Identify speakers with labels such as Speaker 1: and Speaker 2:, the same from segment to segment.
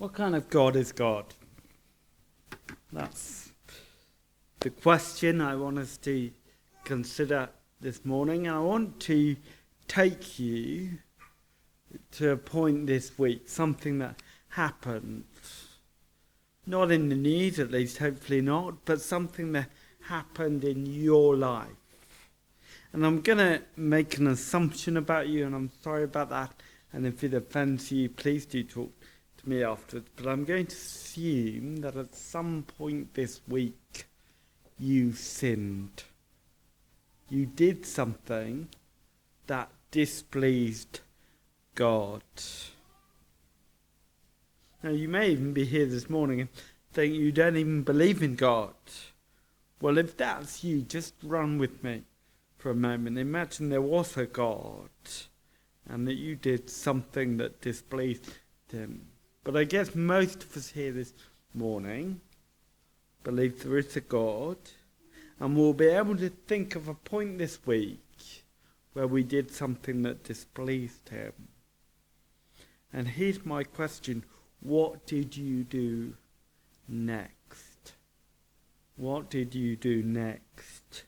Speaker 1: What kind of God is God? That's the question I want us to consider this morning. And I want to take you to a point this week, something that happened. Not in the news, at least, hopefully not, but something that happened in your life. And I'm going to make an assumption about you, and I'm sorry about that. And if it offends you, please do talk to me afterwards. But I'm going to assume that at some point this week, you sinned. You did something that displeased God. Now, you may even be here this morning and think you don't even believe in God. Well, if that's you, just run with me for a moment. Imagine there was a God and that you did something that displeased him. But I guess most of us here this morning believe there is a God, and we'll be able to think of a point this week where we did something that displeased him. And here's my question: what did you do next? What did you do next?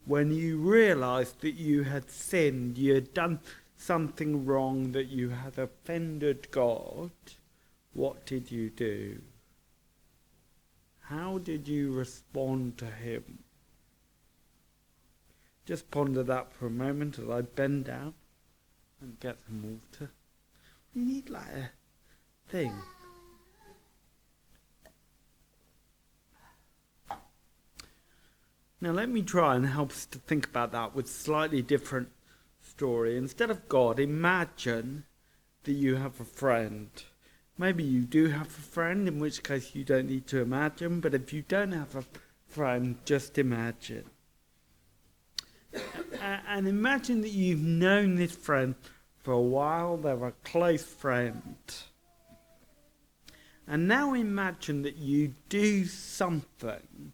Speaker 1: When you realized that you had sinned, you had done something wrong, that you had offended God, what did you do? How did you respond to him? Just ponder that for a moment as I bend down and get some water. You need like a thing. Now let me try and help us to think about that with a slightly different story. Instead of God, imagine that you have a friend. Maybe you do have a friend, in which case you don't need to imagine, but if you don't have a friend, just imagine. And imagine that you've known this friend for a while, they're a close friend. And now imagine that you do something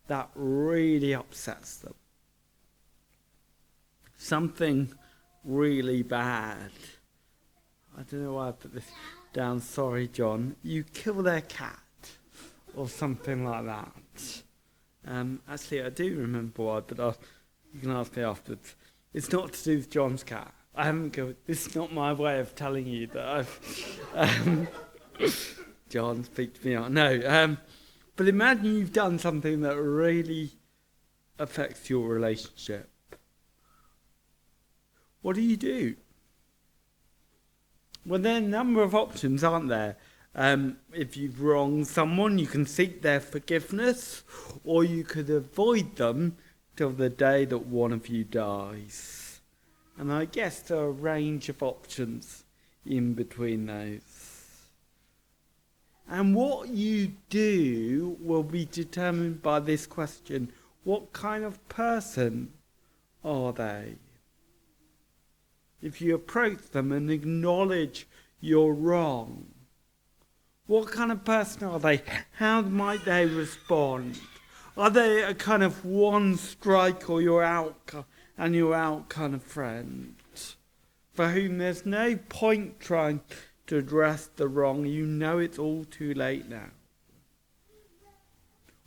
Speaker 1: that really upsets them. Something really bad. I don't know why I put this down, sorry John. You kill their cat or something like that. Actually I do remember why, but you can ask me afterwards. It's not to do with John's cat. I haven't killed. This is not my way of telling you that I've John, speak to me out. No, but imagine you've done something that really affects your relationship. What do? Well, there are a number of options, aren't there? If you've wronged someone, you can seek their forgiveness, or you could avoid them till the day that one of you dies. And I guess there are a range of options in between those. And what you do will be determined by this question: what kind of person are they? If you approach them and acknowledge you're wrong, what kind of person are they? How might they respond? Are they a kind of one strike or you're out kind of friend, for whom there's no point trying to address the wrong? You know it's all too late now.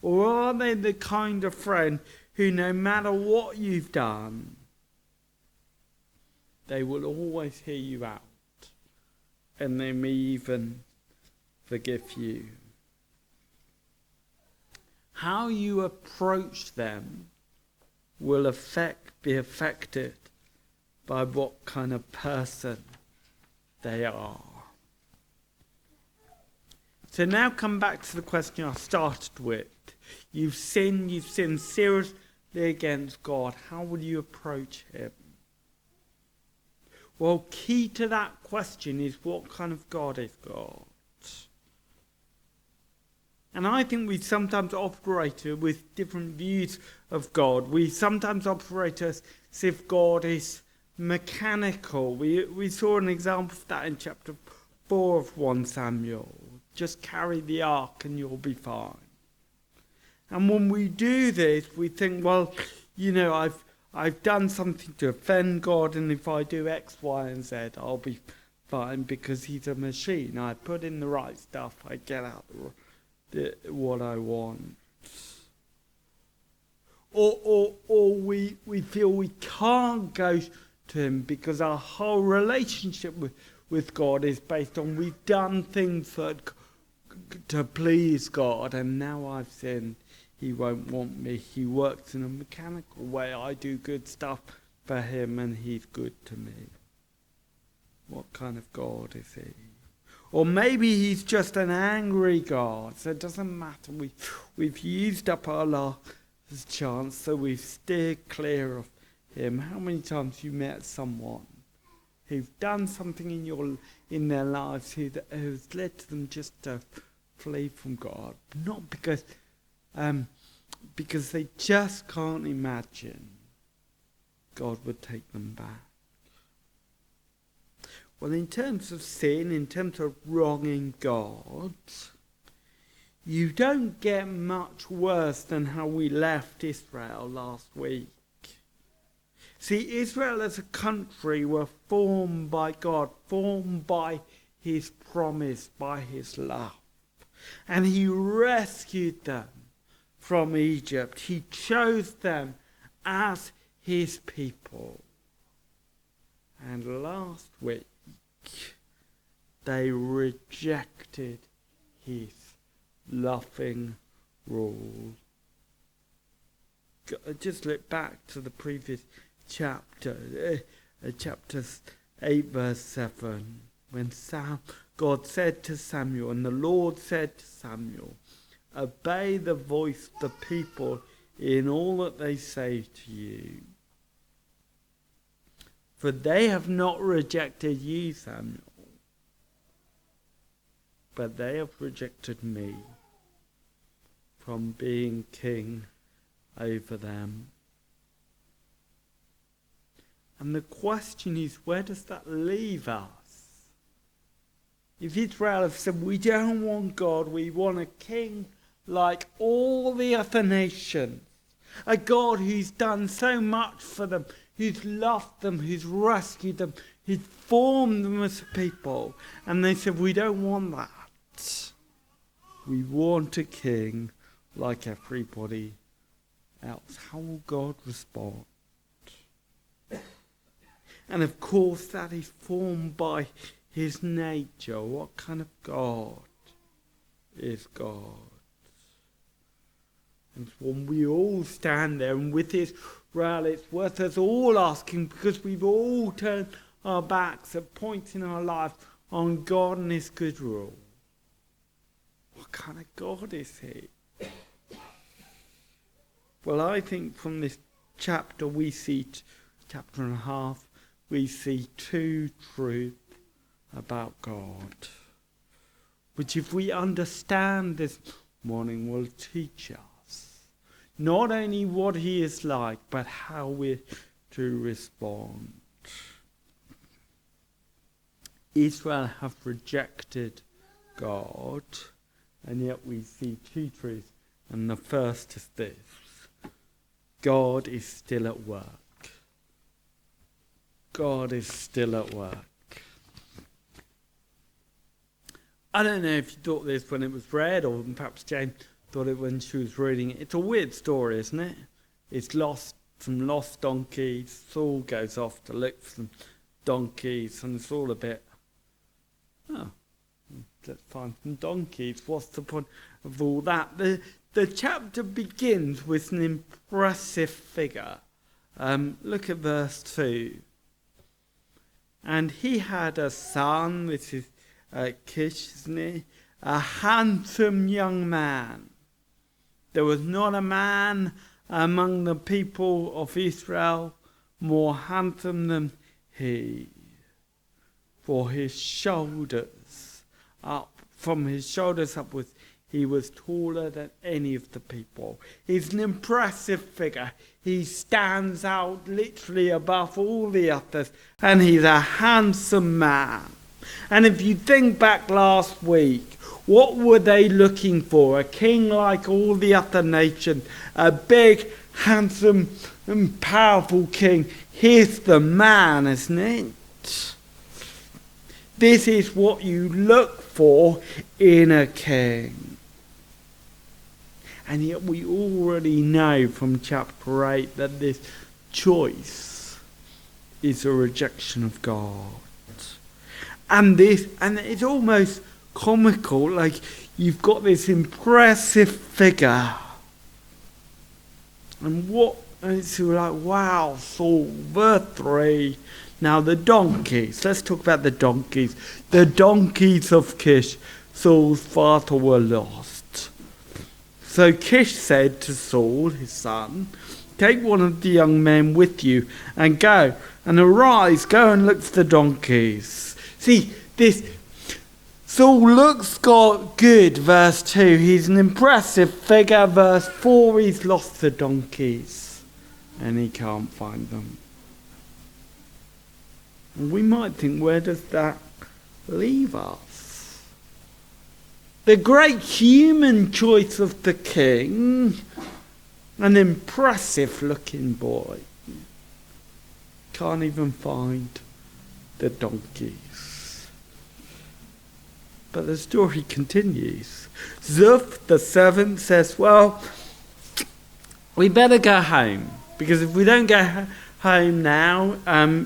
Speaker 1: Or are they the kind of friend who, no matter what you've done, they will always hear you out, and they may even forgive you? How you approach them will be affected by what kind of person they are. So now come back to the question I started with. You've sinned seriously against God. How will you approach him? Well, key to that question is, what kind of God is God? And I think we sometimes operate with different views of God. We sometimes operate as if God is mechanical. We saw an example of that in chapter 4 of 1 Samuel. Just carry the ark and you'll be fine. And when we do this, we think, well, I've done something to offend God, and if I do X, Y, and Z, I'll be fine because he's a machine. I put in the right stuff, I get out what I want. Or we feel we can't go to him because our whole relationship with God is based on we've done things to please God, and now I've sinned. He won't want me. He works in a mechanical way. I do good stuff for him and he's good to me. What kind of God is he? Or maybe he's just an angry God, so it doesn't matter. We've used up our last chance, so we've steered clear of him. How many times you met someone who've done something in their lives who's led to them just to flee from God? Not because they just can't imagine God would take them back. Well, in terms of sin, in terms of wronging God, you don't get much worse than how we left Israel last week. See, Israel as a country were formed by God, formed by his promise, by his love. And he rescued them from Egypt. He chose them as his people. And last week, they rejected his loving rule. Just look back to the previous chapter, chapter 8 verse 7, when God said to Samuel, and the Lord said to Samuel, obey the voice of the people in all that they say to you. For they have not rejected you, Samuel, but they have rejected me from being king over them. And the question is, where does that leave us? If Israel have said, we don't want God, we want a king like all the other nations, a God who's done so much for them, who's loved them, who's rescued them, who's formed them as a people, and they said, we don't want that. We want a king like everybody else. How will God respond? And of course that is formed by his nature. What kind of God is God? And when we all stand there, and with Israel it's worth us all asking, because we've all turned our backs at points in our life on God and his good rule. What kind of God is he? Well, I think from this chapter we see, chapter and a half, we see two truths about God, which if we understand this morning will teach us not only what he is like, but how we're to respond. Israel have rejected God, and yet we see two truths, and the first is this: God is still at work. God is still at work. I don't know if you thought this when it was read, or perhaps Jane thought it when she was reading it. It's a weird story, isn't it? It's some lost donkeys. Saul goes off to look for some donkeys, and it's all a bit, let's find some donkeys. What's the point of all that? The chapter begins with an impressive figure. Look at verse 2. And he had a son, this is Kish, isn't he? A handsome young man. There was not a man among the people of Israel more handsome than he. For his shoulders up, from his shoulders upwards, he was taller than any of the people. He's an impressive figure. He stands out literally above all the others, and he's a handsome man. And if you think back last week, what were they looking for? A king like all the other nations, a big, handsome and powerful king. Here's the man, isn't it? This is what you look for in a king. And yet we already know from chapter 8 that this choice is a rejection of God. And it's almost comical, like you've got this impressive figure. And it's like, wow, Saul, verse 3. Now the donkeys, let's talk about the donkeys. The donkeys of Kish, Saul's father, were lost. So Kish said to Saul, his son, take one of the young men with you and go, and arise, go and look for the donkeys. See, this Saul looks good, verse 2. He's an impressive figure. Verse 4, he's lost the donkeys and he can't find them. And we might think, where does that leave us? The great human choice of the king, an impressive looking boy, can't even find the donkeys. But the story continues. Zuph, the servant, says, well, we better go home, because if we don't go home now,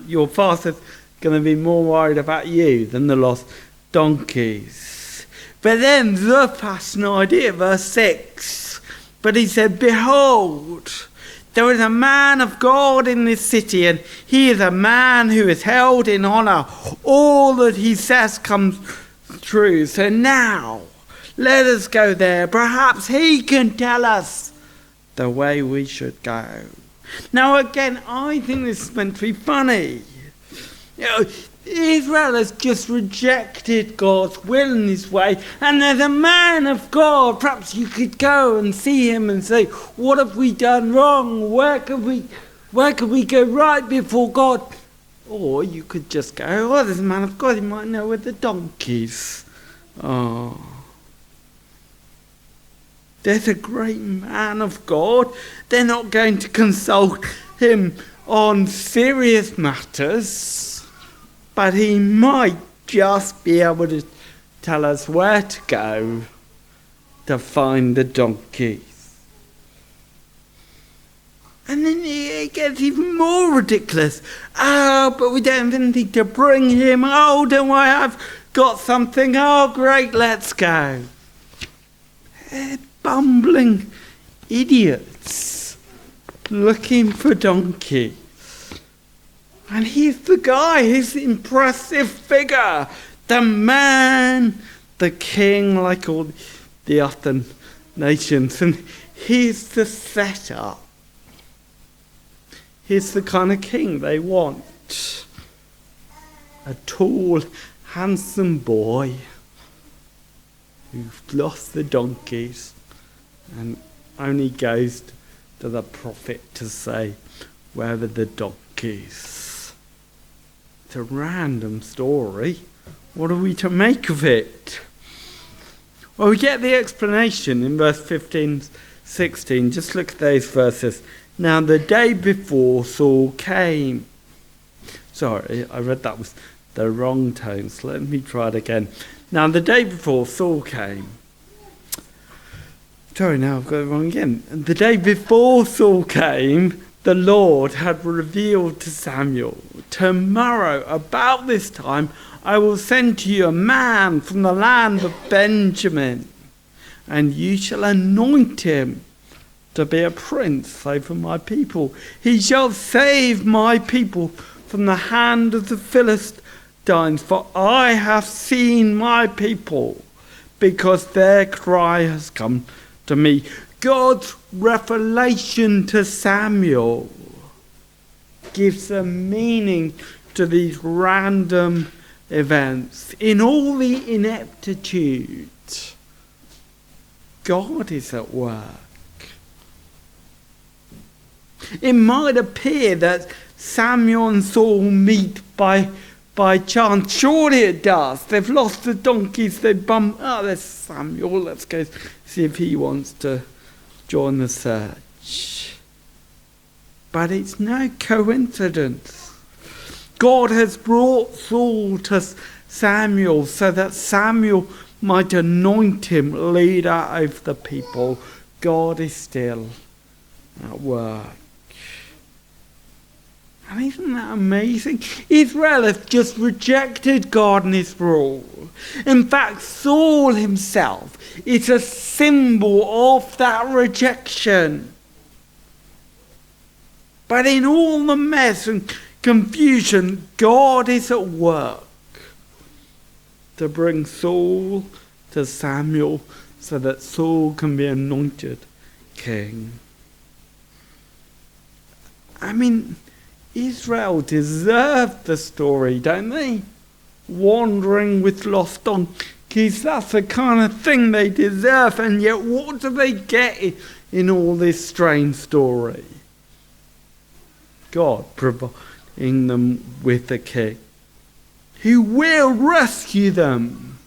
Speaker 1: your father's going to be more worried about you than the lost donkeys. But then Zuph has an idea, verse 6. But he said, behold, there is a man of God in this city, and he is a man who is held in honor. All that he says comes true. So now, let us go there. Perhaps he can tell us the way we should go. Now again, I think this is meant to be funny. You know, Israel has just rejected God's will in his way, and there's a man of God. Perhaps you could go and see him and say, what have we done wrong? Where could we go right before God? Or you could just go, oh, there's a man of God, he might know where the donkeys are. There's a great man of God. They're not going to consult him on serious matters, but he might just be able to tell us where to go to find the donkeys. And then it gets even more ridiculous. Oh, but we don't have anything to bring him. Oh, don't worry, I've got something. Oh, great, let's go. Bumbling idiots looking for donkeys. And he's the guy, he's the impressive figure, the man, the king, like all the other nations. And he's the setup. He's the kind of king they want. A tall, handsome boy who's lost the donkeys and only goes to the prophet to say, where are the donkeys? It's a random story. What are we to make of it? Well, we get the explanation in verse 15, 16. Just look at those verses. Now the day before Saul came. Sorry, I read that was the wrong tone, so let me try it again. Now the day before Saul came. Sorry, now I've got it wrong again. The day before Saul came, the Lord had revealed to Samuel, tomorrow, about this time, I will send to you a man from the land of Benjamin, and you shall anoint him to be a prince over my people. He shall save my people from the hand of the Philistines, for I have seen my people, because their cry has come to me. God's revelation to Samuel gives a meaning to these random events. In all the ineptitude, God is at work. It might appear that Samuel and Saul meet by chance. Surely it does. They've lost the donkeys, they bump. Oh, there's Samuel. Let's go see if he wants to join the search. But it's no coincidence. God has brought Saul to Samuel so that Samuel might anoint him leader over the people. God is still at work. And isn't that amazing? Israel has just rejected God and his rule. In fact, Saul himself is a symbol of that rejection. But in all the mess and confusion, God is at work to bring Saul to Samuel so that Saul can be anointed king. I mean, Israel deserve the story, don't they? Wandering with lost donkeys, that's the kind of thing they deserve. And yet what do they get in all this strange story? God providing them with a king who will rescue them.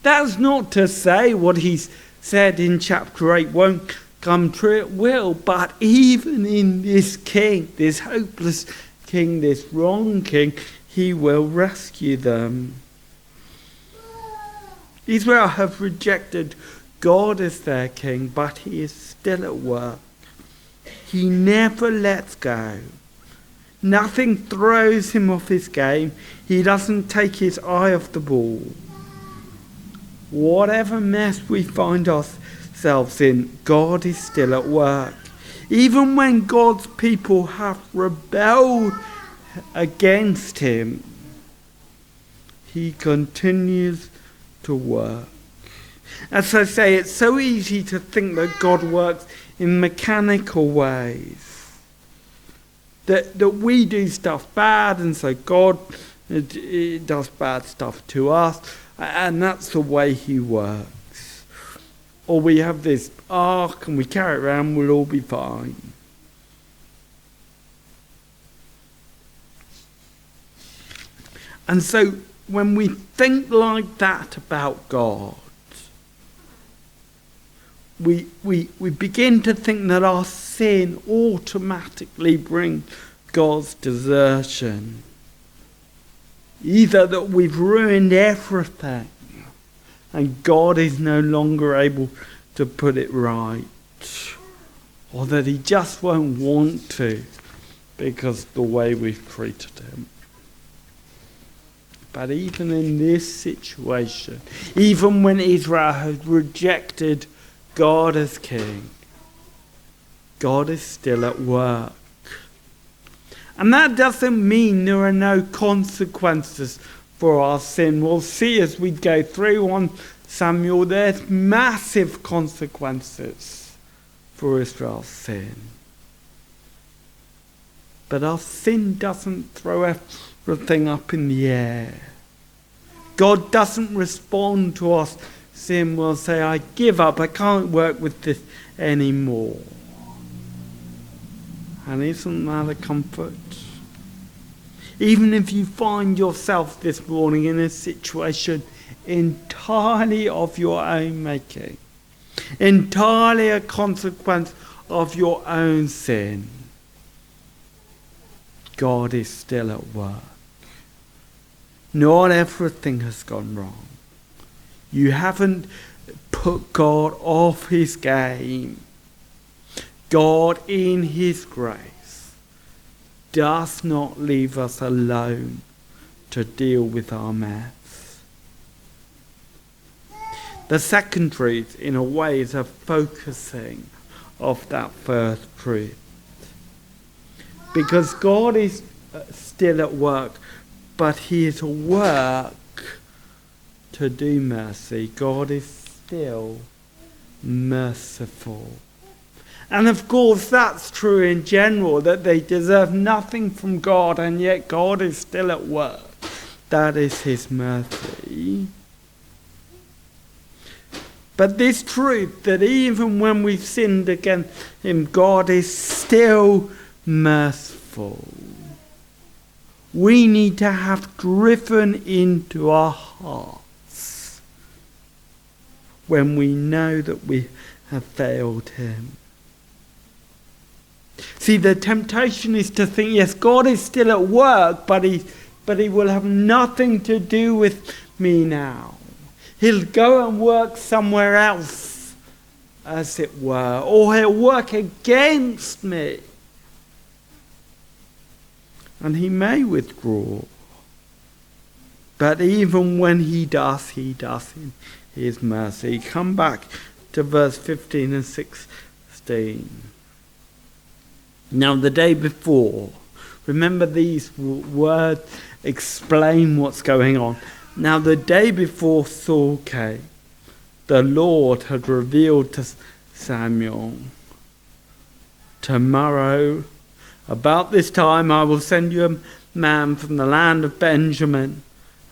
Speaker 1: That's not to say what he's said in chapter 8 won't come true, it will. But even in this king, this hopeless king, this wrong king, he will rescue them. Israel have rejected God as their king, but he is still at work. He never lets go. Nothing throws him off his game. He doesn't take his eye off the ball. Whatever mess we find ourselves in, God is still at work. Even when God's people have rebelled against him, he continues to work. As I say, it's so easy to think that God works in mechanical ways. That we do stuff bad, and so God it does bad stuff to us, and that's the way he works. Or we have this ark and we carry it around, we'll all be fine. And so when we think like that about God, we begin to think that our sin automatically brings God's desertion. Either that we've ruined everything and God is no longer able to put it right, or that he just won't want to because of the way we've treated him. But even in this situation, even when Israel has rejected God as king, God is still at work. And that doesn't mean there are no consequences for our sin. We'll see as we go through 1 Samuel, there's massive consequences for Israel's sin. But our sin doesn't throw everything up in the air. God doesn't respond to our sin. We'll say, I give up, I can't work with this anymore. And isn't that a comfort? Even if you find yourself this morning in a situation entirely of your own making, entirely a consequence of your own sin, God is still at work. Not everything has gone wrong. You haven't put God off his game. God, in his grace, does not leave us alone to deal with our mess. The second truth, in a way, is a focusing of that first truth. Because God is still at work, but he is at work to do mercy. God is still merciful. And of course that's true in general, that they deserve nothing from God, and yet God is still at work. That is his mercy. But this truth that even when we've sinned against him, God is still merciful, we need to have driven into our hearts when we know that we have failed him. See, the temptation is to think, yes, God is still at work, but he will have nothing to do with me now. He'll go and work somewhere else, as it were, or he'll work against me. And he may withdraw. But even when he does in his mercy. Come back to verse 15 and 16. Now the day before, remember these words explain what's going on. Now the day before Saul came, the Lord had revealed to Samuel, tomorrow, about this time, I will send you a man from the land of Benjamin,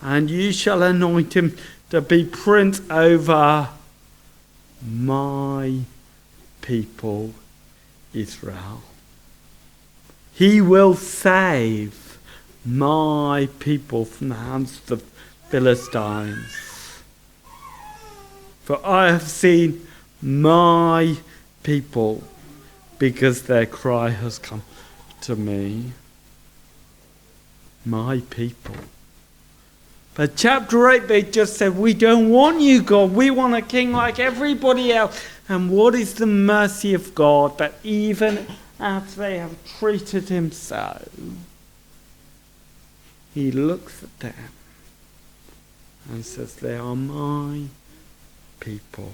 Speaker 1: and you shall anoint him to be prince over my people Israel. He will save my people from the hands of the Philistines. For I have seen my people, because their cry has come to me. My people. But chapter 8, they just said, we don't want you, God. We want a king like everybody else. And what is the mercy of God? That even as they have treated him so, he looks at them and says, they are my people.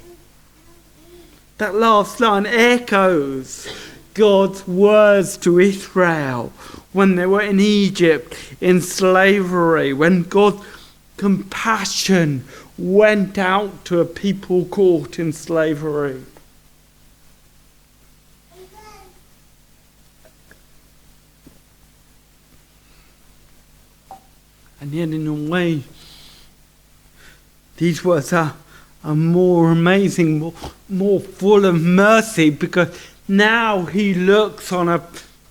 Speaker 1: That last line echoes God's words to Israel when they were in Egypt, in slavery, when God's compassion went out to a people caught in slavery. And yet in a way, these words are more amazing, more full of mercy, because now he looks on a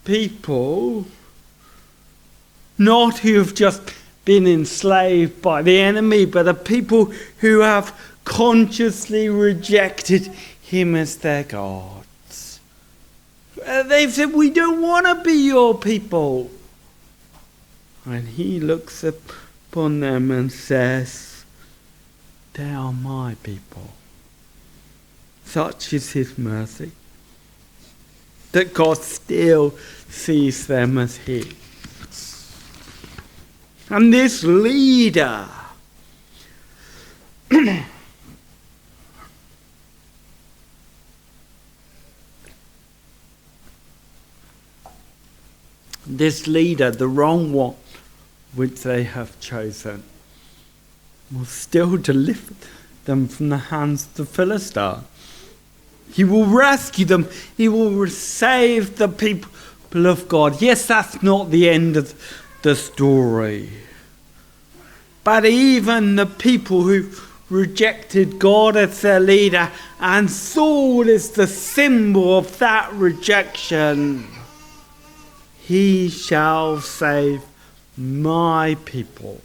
Speaker 1: people not who have just been enslaved by the enemy, but a people who have consciously rejected him as their gods. They've said, we don't want to be your people. And he looks upon them and says, they are my people. Such is his mercy, that God still sees them as his. And this leader, the wrong one, which they have chosen, will still deliver them from the hands of the Philistines. He will rescue them. He will save the people of God. Yes, that's not the end of the story. But even the people who rejected God as their leader, and Saul is the symbol of that rejection, he shall save my people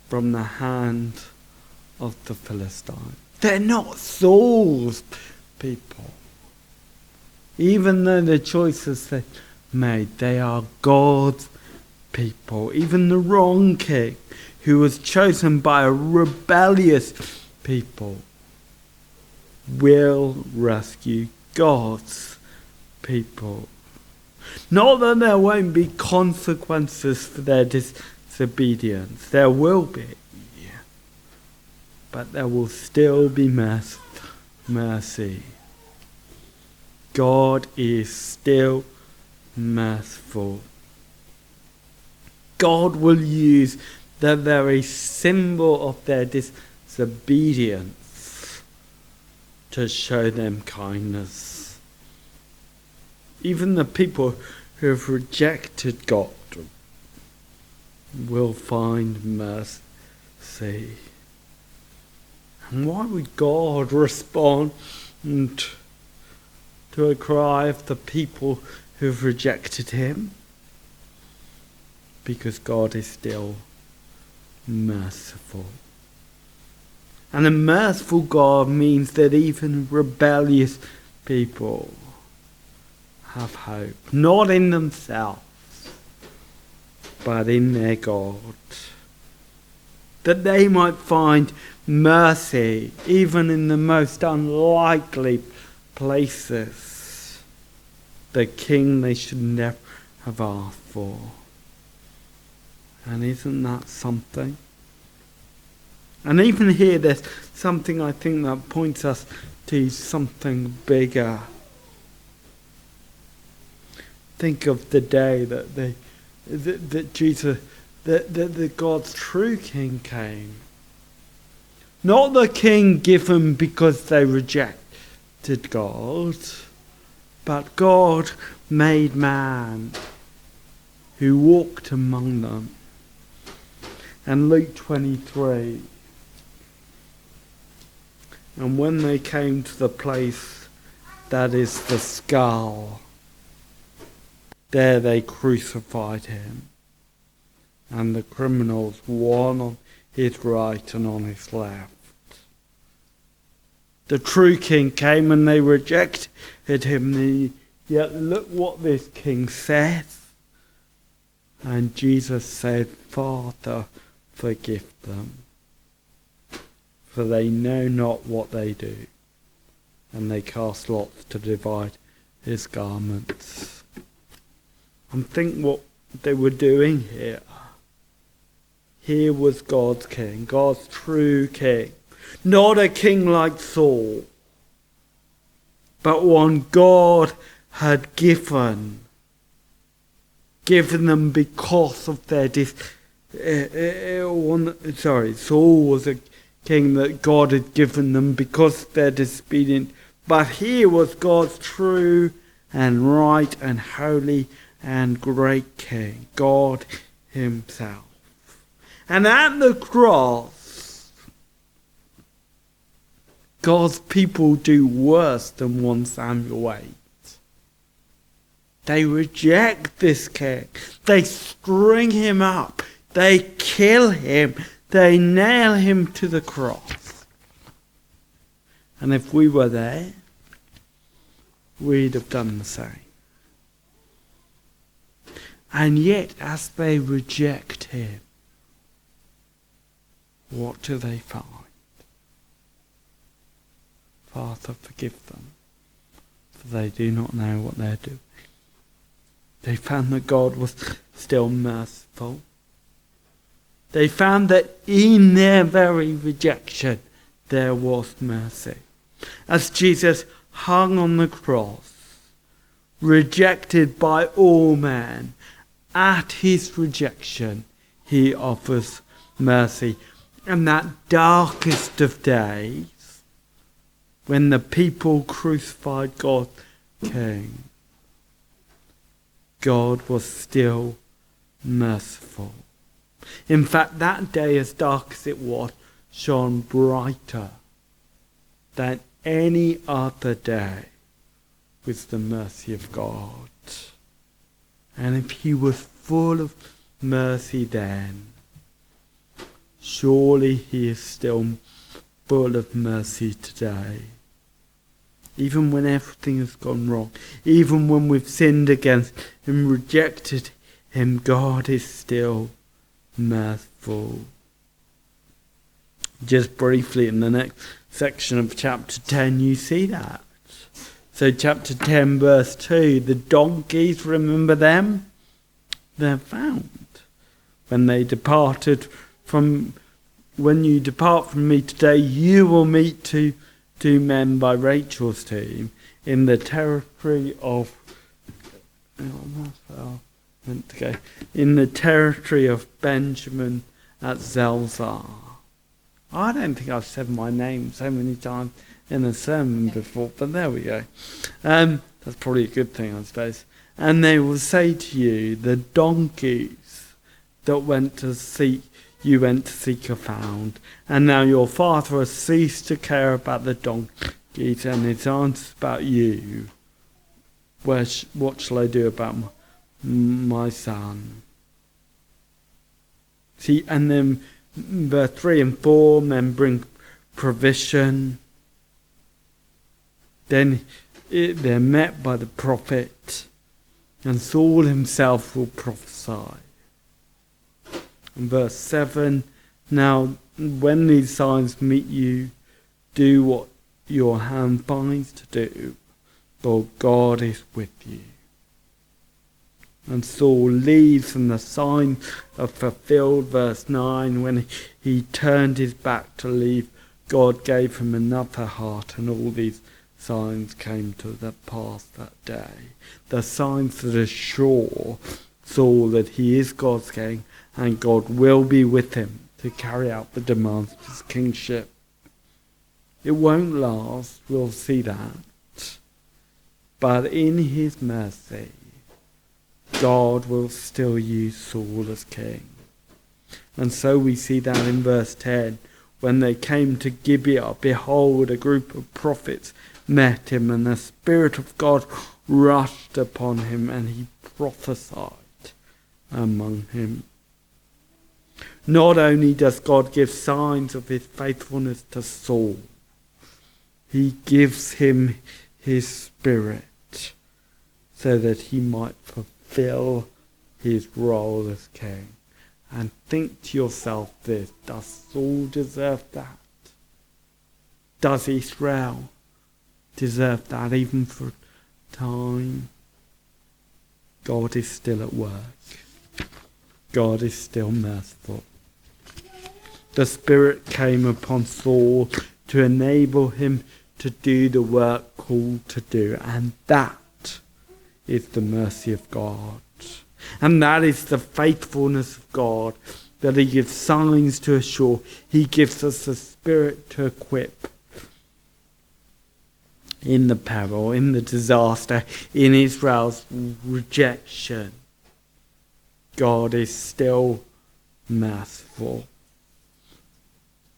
Speaker 1: from the hand of the Philistines. They're not Saul's people. Even though the choices they made, they are God's people. Even the wrong king, who was chosen by a rebellious people, will rescue God's people. Not that there won't be consequences for their disobedience. There will be. But there will still be mercy. God is still merciful. God will use the very symbol of their disobedience to show them kindness. Even the people who have rejected God will find mercy. And why would God respond to a cry of the people who have rejected him? Because God is still merciful. And a merciful God means that even rebellious people have hope, not in themselves, but in their God. that they might find mercy even in the most unlikely places. The king they should never have asked for. And isn't that something? And even here there's something I think that points us to something bigger. Think of the day that Jesus, that God's true king came. Not the king given because they rejected God, but God made man who walked among them. And Luke 23. And when they came to the place that is the skull, there they crucified him, and the criminals, one on his right and on his left. The true king came and they rejected him, yet look what this king says. And Jesus said, Father, forgive them, for they know not what they do. And they cast lots to divide his garments. And think what they were doing here. Here was God's king, God's true king. Not a king like Saul, but one God had given them because of their Saul was a king that God had given them because of their disobedience. But here was God's true and right and holy and great king, God himself. And at the cross, God's people do worse than 1 Samuel 8. They reject this king. They string him up. They kill him. They nail him to the cross. And if we were there, we'd have done the same. And yet, as they reject him, what do they find? Father, forgive them, for they do not know what they're doing. They found that God was still merciful. They found that in their very rejection, there was mercy. As Jesus hung on the cross, rejected by all men, at his rejection, he offers mercy. And that darkest of days, when the people crucified God's king, God was still merciful. In fact, that day, as dark as it was, shone brighter than any other day with the mercy of God. And if he was full of mercy then, surely he is still full of mercy today. Even when everything has gone wrong, even when we've sinned against him, rejected him, God is still merciful. Just briefly in the next section of chapter 10, you see that. So chapter 10 verse 2, the donkeys, remember them? They're found. When you depart from me today, you will meet two men by Rachel's tomb in the territory of Benjamin at Zelzah. I don't think I've said my name so many times in a sermon before, but there we go. That's probably a good thing, I suppose. And they will say to you, the donkeys that you went to seek are found, and now your father has ceased to care about the donkeys, and his answers about you. What shall I do about my son? See, and then verse 3 and 4, men bring provision. Then they're met by the prophet, and Saul himself will prophesy. In verse 7, Now, when these signs meet you, do what your hand finds to do, for God is with you. And Saul leaves, and the sign of fulfilled, verse 9, when he turned his back to leave, God gave him another heart, and all these signs came to pass that day. The signs that assure Saul that he is God's king, and God will be with him to carry out the demands of his kingship. It won't last, we'll see that. But in his mercy, God will still use Saul as king. And so we see that in verse 10. When they came to Gibeah, behold, a group of prophets met him, and the Spirit of God rushed upon him, and he prophesied among him. Not only does God give signs of his faithfulness to Saul, he gives him his Spirit so that he might fulfill his role as king. And think to yourself this, does Saul deserve that? Does Israel deserve that even for a time? God is still at work. God is still merciful. The Spirit came upon Saul to enable him to do the work called to do, and that is the mercy of God. And that is the faithfulness of God, that he gives signs to assure. He gives us the Spirit to equip in the peril, in the disaster, in Israel's rejection. God is still merciful.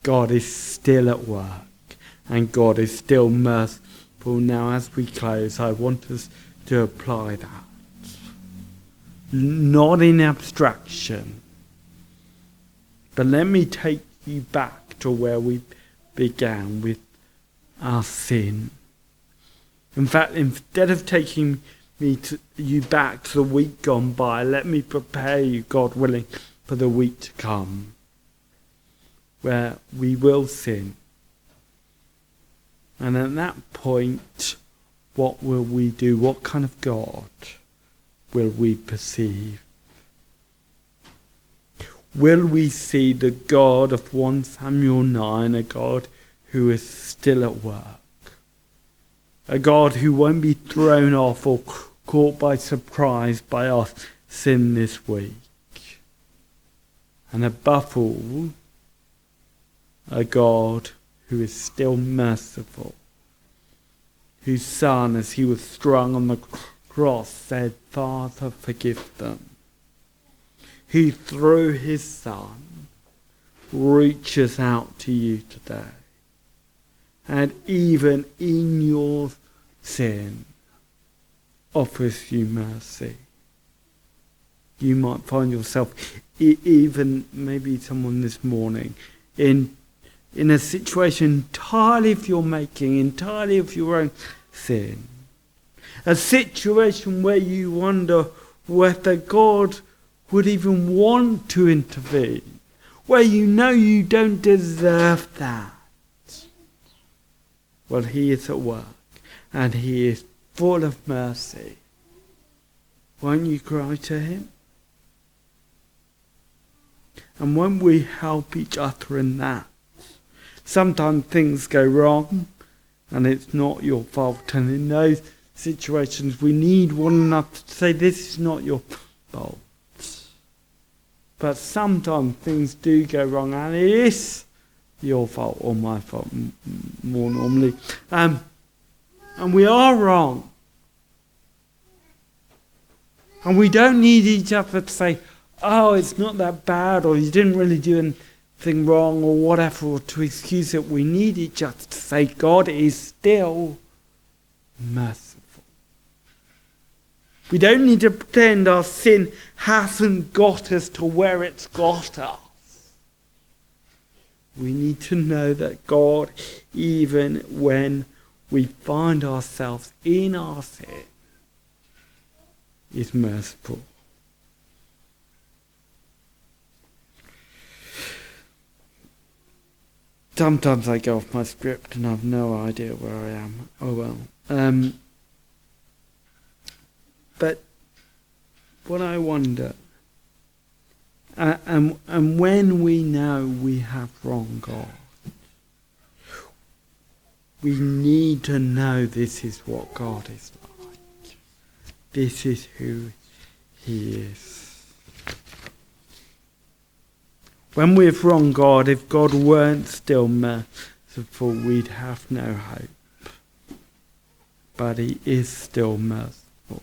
Speaker 1: God is still at work, and God is still merciful. Now, as we close, I want us to apply that. Not in abstraction, but let me take you back to where we began with our sin. In fact, instead of taking you back to the week gone by, let me prepare you, God willing, for the week to come, where we will sin. And at that point, what will we do? What kind of God will we perceive? Will we see the God of 1 Samuel 9, a God who is still at work? A God who won't be thrown off or caught by surprise by our sin this week. And above all, a God who is still merciful, whose Son, as he was strung on the cross, said, Father, forgive them. Who through his Son reaches out to you today. And even in your sin, offers you mercy. You might find yourself, even maybe someone this morning, in a situation entirely of your making, entirely of your own sin. A situation where you wonder whether God would even want to intervene, where you know you don't deserve that. Well, he is at work, and he is full of mercy. Won't you cry to him? And won't we help each other in that? Sometimes things go wrong, and it's not your fault. And in those situations, we need one another to say, this is not your fault. But sometimes things do go wrong, and it is your fault or my fault more normally. And we are wrong. And we don't need each other to say, oh, it's not that bad, or you didn't really do anything wrong, or whatever, or to excuse it. We need each other to say, God is still merciful. We don't need to pretend our sin hasn't got us to where it's got us. We need to know that God, even when we find ourselves in our sin, is merciful. Sometimes I go off my script and I've no idea where I am. Oh well. But what I wonder, and when we know we have wronged God, we need to know this is what God is like. This is who He is. When we've wronged God, if God weren't still merciful, we'd have no hope. But He is still merciful.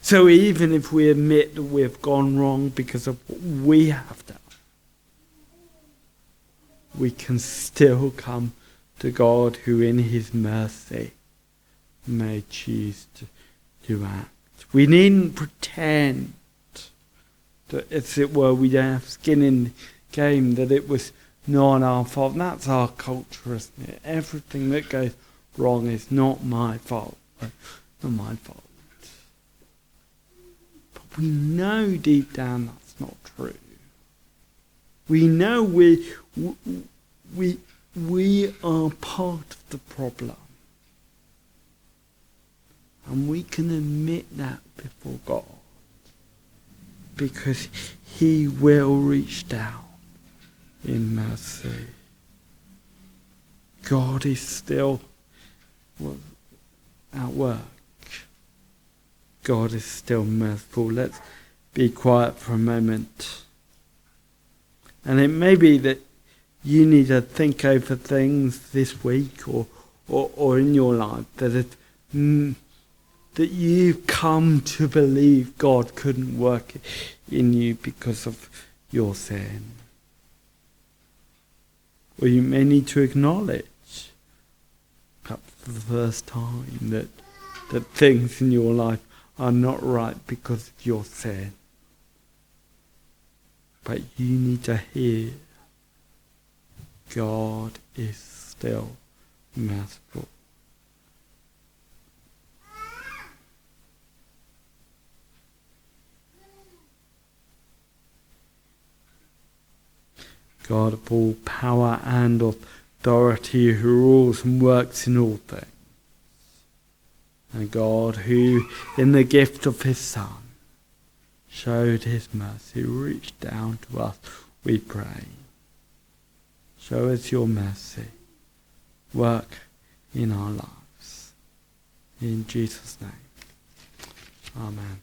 Speaker 1: So even if we admit that we've gone wrong because of what we have done, we can still come to God, who in His mercy may choose to act. We needn't pretend that, as it were, we don't have skin in the game, that it was not our fault. And that's our culture, isn't it? Everything that goes wrong is not my fault. Not my fault. But we know deep down that's not true. We know we are part of the problem. And we can admit that before God. Because He will reach down in mercy. God is still at work. God is still merciful. Let's be quiet for a moment. And it may be that you need to think over things this week or in your life that you've come to believe God couldn't work in you because of your sin. Or you may need to acknowledge, perhaps for the first time, that things in your life are not right because of your sin. But you need to hear God is still merciful. God of all power and authority, who rules and works in all things. And God who, in the gift of His Son, showed His mercy, reached down to us, we pray. Show us your mercy. Work in our lives. In Jesus' name. Amen.